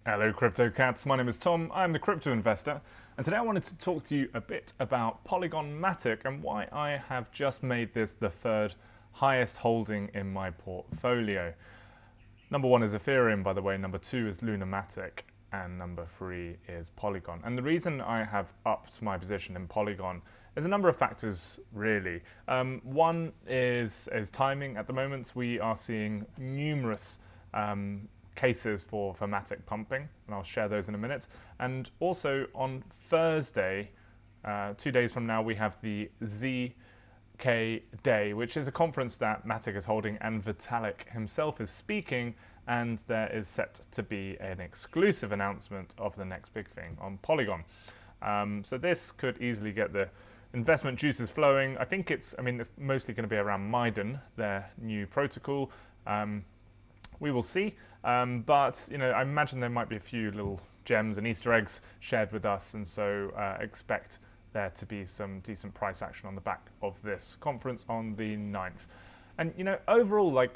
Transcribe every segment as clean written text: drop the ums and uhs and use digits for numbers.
Hello crypto cats, my name is Tom, I'm the crypto investor, and today I wanted to talk to you a bit about Polygon MATIC and why I have just made this the third highest holding in my portfolio. Number one is Ethereum, by the way, number two is MATIC, and number three is Polygon. And the reason I have upped my position in Polygon is a number of factors, really. One is timing. At the moment, we are seeing numerous cases for MATIC pumping, and I'll share those in a minute. And also on Thursday, 2 days from now, we have the ZK Day, which is a conference that MATIC is holding, and Vitalik himself is speaking, and there is set to be an exclusive announcement of the next big thing on Polygon. So this could easily get the investment juices flowing. I think it's mostly going to be around Maiden, their new protocol. We will see, but I imagine there might be a few little gems and Easter eggs shared with us, and so expect there to be some decent price action on the back of this conference on the 9th. And overall,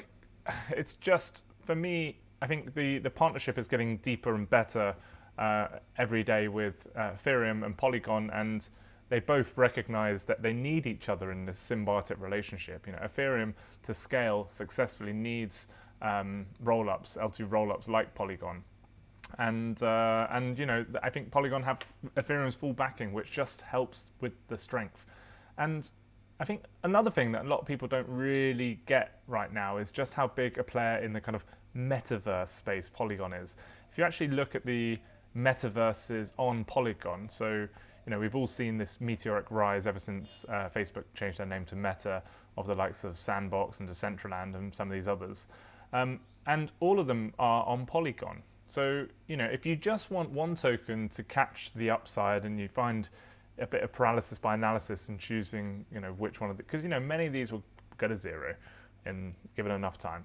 it's just, for me, I think the partnership is getting deeper and better every day with Ethereum and Polygon, and they both recognize that they need each other in this symbiotic relationship. Ethereum to scale successfully needs roll-ups, L2 roll-ups like Polygon, and I think Polygon have Ethereum's full backing, which just helps with the strength. And I think another thing that a lot of people don't really get right now is just how big a player in the kind of metaverse space Polygon is. If you actually look at the metaverses on Polygon, so we've all seen this meteoric rise ever since Facebook changed their name to Meta, of the likes of Sandbox and Decentraland and some of these others. And all of them are on Polygon. So, if you just want one token to catch the upside and you find a bit of paralysis by analysis in choosing, which one of the, because, many of these will go to zero in given enough time.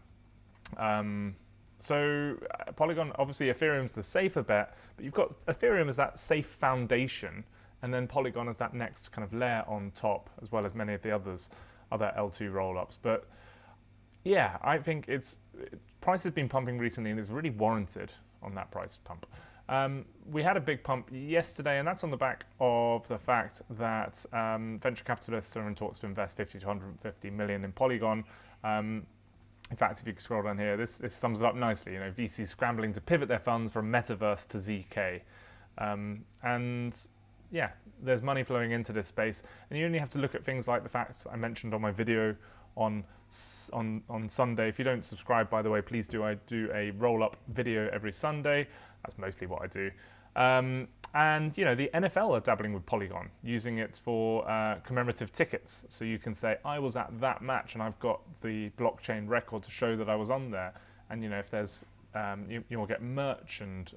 Polygon, obviously Ethereum's the safer bet, but you've got Ethereum as that safe foundation, and then Polygon as that next kind of layer on top, as well as many of the other L2 rollups. But yeah, I think price has been pumping recently, and it's really warranted on that price pump. We had a big pump yesterday, and that's on the back of the fact that venture capitalists are in talks to invest 50 to 150 million in Polygon. In fact, if you can scroll down here, this sums it up nicely. VCs scrambling to pivot their funds from Metaverse to ZK. And yeah, there's money flowing into this space, and you only have to look at things like the facts I mentioned on my video on Sunday. If you don't subscribe, by the way, please do. I do a roll-up video every Sunday. That's mostly what I do. And the NFL are dabbling with Polygon, using it for commemorative tickets. So you can say, I was at that match and I've got the blockchain record to show that I was on there. And if there's you'll get merch and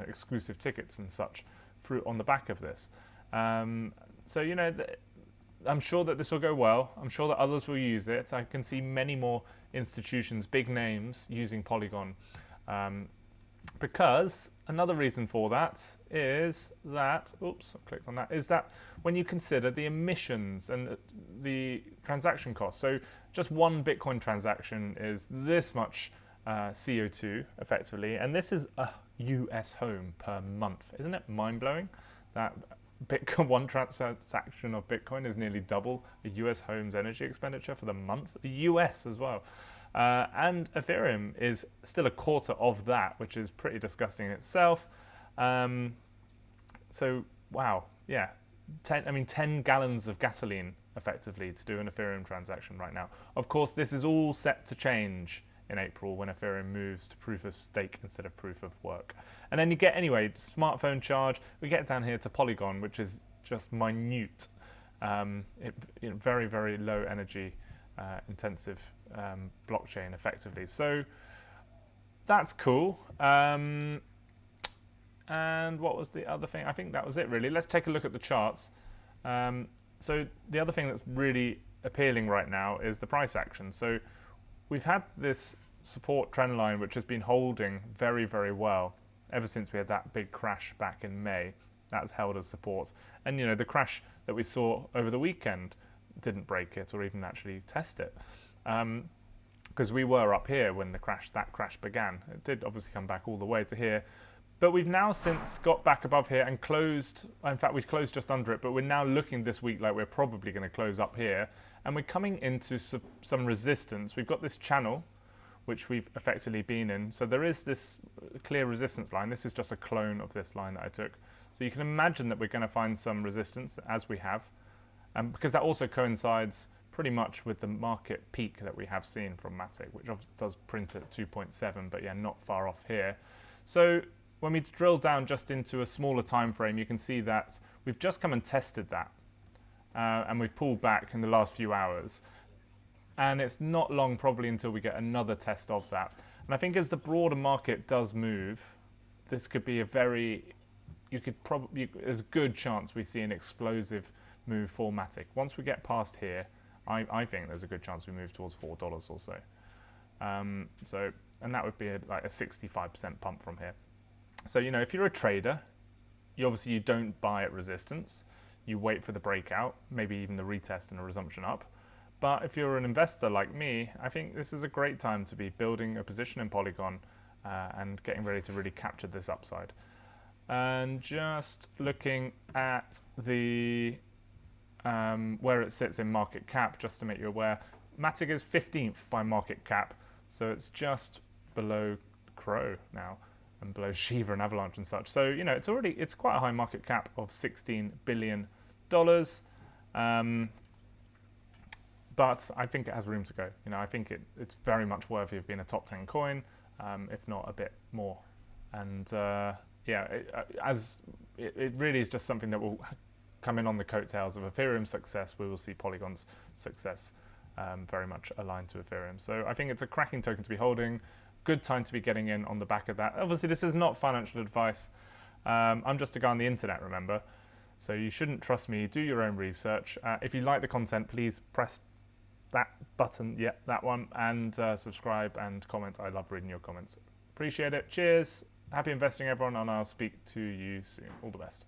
exclusive tickets and such through on the back of this. I'm sure that this will go well. I'm sure that others will use it. I can see many more institutions, big names, using Polygon. Because another reason for that is that, oops, I clicked on that, is that when you consider the emissions and the transaction costs. So just one Bitcoin transaction is this much CO2 effectively, and this is a US home per month. Isn't it mind-blowing that one transaction of Bitcoin is nearly double a US home's energy expenditure for the month? The US as well. And Ethereum is still a quarter of that, which is pretty disgusting in itself. So, wow, yeah. 10 gallons of gasoline, effectively, to do an Ethereum transaction right now. Of course, this is all set to change in April when Ethereum moves to proof of stake instead of proof of work. And then you get, smartphone charge. We get down here to Polygon, which is just minute, very, very low energy intensive blockchain, effectively. So that's cool. And what was the other thing? I think that was it, really. Let's take a look at the charts. So the other thing that's really appealing right now is the price action. So we've had this support trend line which has been holding very, very well ever since we had that big crash back in May. That's held as support. And the crash that we saw over the weekend didn't break it or even actually test it. Because we were up here when that crash began. It did obviously come back all the way to here, But we've now since got back above here and closed. In fact, we closed just under it, but we're now looking this week like we're probably going to close up here. And we're coming into some resistance. We've got this channel, which we've effectively been in. So there is this clear resistance line. This is just a clone of this line that I took. So you can imagine that we're going to find some resistance, as we have. Because that also coincides pretty much with the market peak that we have seen from MATIC, which does print at 2.7, but yeah, not far off here. So when we drill down just into a smaller time frame, you can see that we've just come and tested that. And we've pulled back in the last few hours. And it's not long probably until we get another test of that. And I think as the broader market does move, this could be there's a good chance we see an explosive move for MATIC. Once we get past here, I think there's a good chance we move towards $4 or so. And that would be like a 65% pump from here. So, if you're a trader, you don't buy at resistance. You wait for the breakout, maybe even the retest and a resumption up. But if you're an investor like me, I think this is a great time to be building a position in Polygon and getting ready to really capture this upside. And just looking at the where it sits in market cap, just to make you aware, MATIC is 15th by market cap, so it's just below Crow now and below Shiva and Avalanche and such. So it's quite a high market cap of $16 billion. But I think it has room to go. I think it's very much worthy of being a top 10 coin, if not a bit more. And it really is just something that will come in on the coattails of Ethereum's success. We will see Polygon's success very much aligned to Ethereum. So I think it's a cracking token to be holding. Good time to be getting in on the back of that. Obviously, this is not financial advice. I'm just a guy on the internet, remember? So you shouldn't trust me. Do your own research. If you like the content, please press that button, that one, and subscribe and comment. I love reading your comments. Appreciate it. Cheers. Happy investing, everyone, and I'll speak to you soon. All the best.